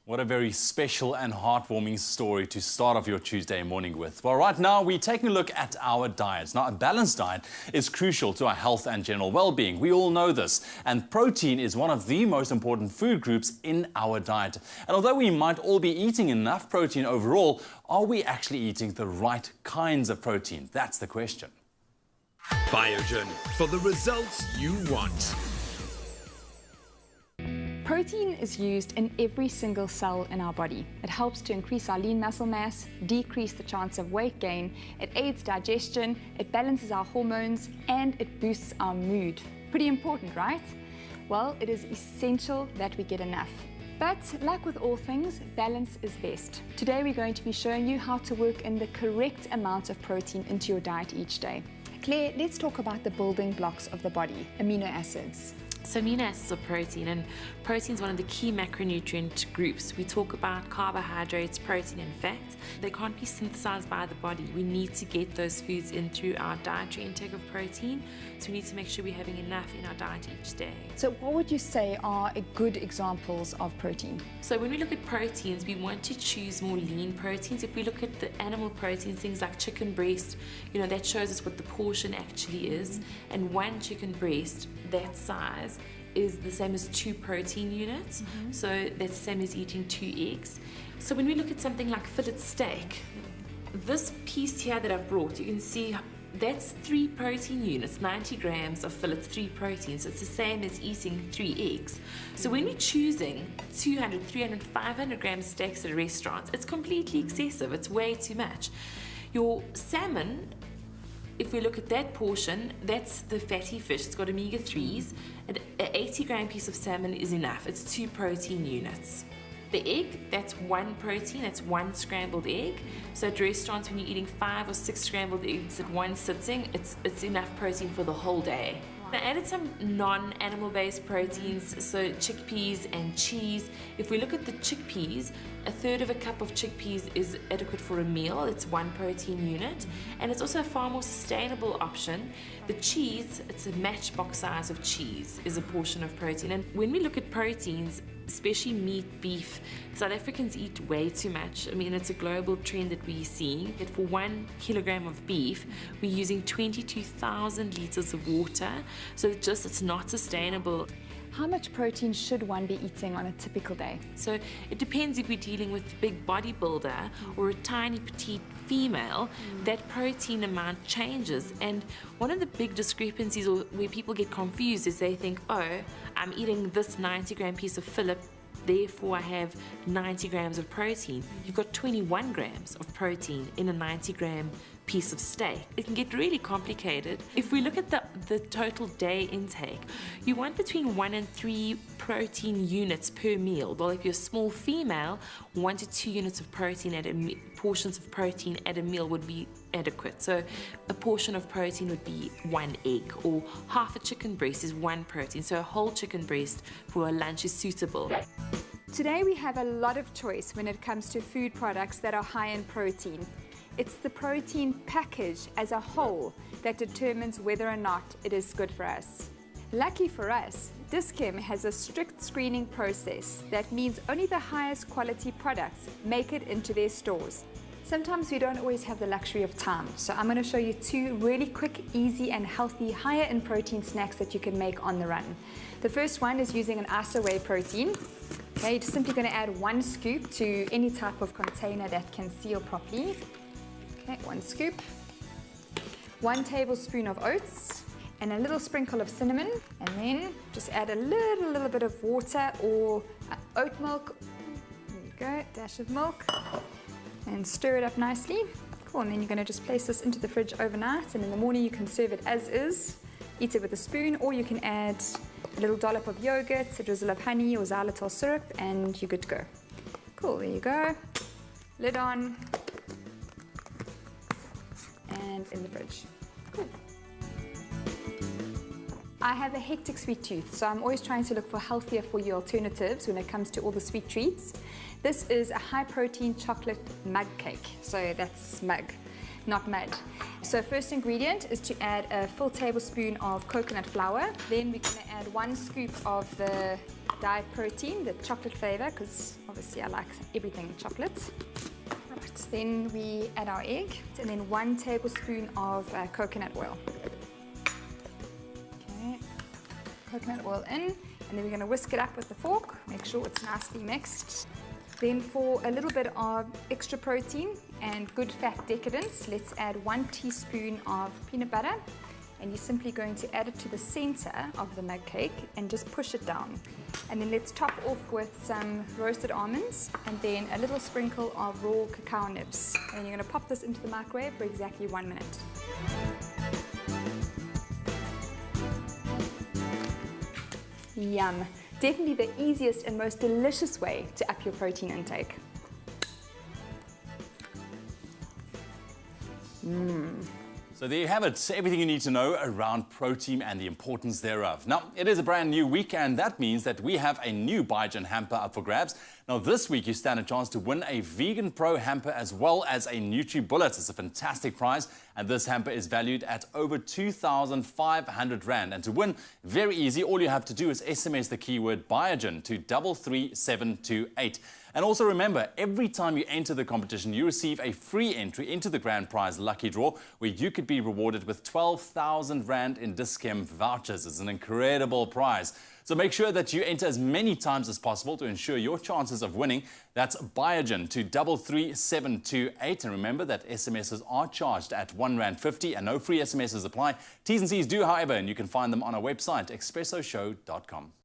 What a very special and heartwarming story to start off your Tuesday morning with. Well, right now we're taking a look at our diets. Now, a balanced diet is crucial to our health and general well-being. We all know this. And protein is one of the most important food groups in our diet. And although we might all be eating enough protein overall, are we actually eating the right kinds of protein? That's the question. Biogen, for the results you want. Protein is used in every single cell in our body. It helps to increase our lean muscle mass, decrease the chance of weight gain, it aids digestion, it balances our hormones, and it boosts our mood. Pretty important, right? Well, it is essential that we get enough. But like with all things, balance is best. Today we're going to be showing you how to work in the correct amount of protein into your diet each day. Claire, let's talk about the building blocks of the body, amino acids. So amino acids are protein, and protein is one of the key macronutrient groups. We talk about carbohydrates, protein and fat. They can't be synthesized by the body. We need to get those foods in through our dietary intake of protein. So we need to make sure we're having enough in our diet each day. So what would you say are good examples of protein? So when we look at proteins, we want to choose more lean proteins. If we look at the animal proteins, things like chicken breast, that shows us what the portion actually is. And one chicken breast, that size, is the same as 2 protein units. So that's the same as eating 2 eggs. So when we look at something like fillet steak, this piece here that I've brought, you can see that's 3 protein units, 90 grams of fillet, 3 proteins. So it's the same as eating 3 eggs. So when we're choosing 200, 300, 500 gram steaks at restaurants, it's completely excessive. It's way too much. Your salmon, if we look at that portion, that's the fatty fish. It's got omega-3s. An 80 gram piece of salmon is enough. It's 2 protein units. The egg, that's 1 protein, that's 1 scrambled egg. So at restaurants, when you're eating 5 or 6 scrambled eggs at one sitting, it's enough protein for the whole day. I added some non-animal based proteins, so chickpeas and cheese. If we look at the chickpeas, 1/3 of a cup of chickpeas is adequate for a meal. It's 1 protein unit, and it's also a far more sustainable option. The cheese, it's a matchbox size of cheese, is a portion of protein. And when we look at proteins, especially meat, beef, South Africans eat way too much. I mean, it's a global trend that we're seeing. That for 1 kilogram of beef, we're using 22,000 liters of water. So it's not sustainable. How much protein should one be eating on a typical day? So it depends if we're dealing with a big bodybuilder or a tiny petite female, that protein amount changes. And one of the big discrepancies where people get confused is they think, oh, I'm eating this 90 gram piece of fillet, therefore I have 90 grams of protein. You've got 21 grams of protein in a 90 gram piece of steak. It can get really complicated. If we look at the total day intake, you want between 1 and 3 protein units per meal. Well, if you're a small female, 1 to 2 units of protein portions of protein at a meal would be adequate. So a portion of protein would be 1 egg, or half a chicken breast is 1 protein. So a whole chicken breast for a lunch is suitable. Today we have a lot of choice when it comes to food products that are high in protein. It's the protein package as a whole that determines whether or not it is good for us. Lucky for us, dis-chem has a strict screening process that means only the highest quality products make it into their stores. Sometimes we don't always have the luxury of time, so I'm going to show you 2 really quick, easy and healthy, higher in protein snacks that you can make on the run. The first one is using an ice whey protein. Okay, you're just simply going to add 1 scoop to any type of container that can seal properly. Okay, 1 scoop, 1 tablespoon of oats, and a little sprinkle of cinnamon, and then just add a little bit of water or oat milk. There you go, dash of milk, and stir it up nicely. Cool, and then you're going to just place this into the fridge overnight, and in the morning you can serve it as is, eat it with a spoon, or you can add a little dollop of yogurt, a drizzle of honey or xylitol syrup, and you're good to go. Cool, there you go. Lid on. And in the fridge. Cool. I have a hectic sweet tooth, so I'm always trying to look for healthier for you alternatives when it comes to all the sweet treats. This is a high protein chocolate mug cake, so that's mug, not mud. So first ingredient is to add a full tablespoon of coconut flour. Then we're going to add 1 scoop of the diet protein, the chocolate flavor, because Obviously, I like everything chocolate. Right, then we add our egg, and then 1 tablespoon of coconut oil. Okay, coconut oil in, and then we're going to whisk it up with the fork. Make sure it's nicely mixed. Then for a little bit of extra protein and good fat decadence, let's add 1 teaspoon of peanut butter. And you're simply going to add it to the center of the mug cake and just push it down. And then let's top off with some roasted almonds and then a little sprinkle of raw cacao nibs. And you're going to pop this into the microwave for exactly 1 minute. Yum! Definitely the easiest and most delicious way to up your protein intake. So there you have it, everything you need to know around protein and the importance thereof. Now, it is a brand new week, and that means that we have a new Biogen hamper up for grabs. Now, this week you stand a chance to win a Vegan Pro hamper as well as a NutriBullet. It's a fantastic prize, and this hamper is valued at over 2,500 Rand. And to win, very easy. All you have to do is SMS the keyword Biogen to 33728. And also remember, every time you enter the competition, you receive a free entry into the grand prize lucky draw, where you could be rewarded with 12,000 Rand in dis-chem vouchers. It's an incredible prize. So make sure that you enter as many times as possible to ensure your chances of winning. That's Biogen to 33728. And remember that SMSs are charged at R1.50 and no free SMSs apply. T's and C's do, however, and you can find them on our website, expressoshow.com.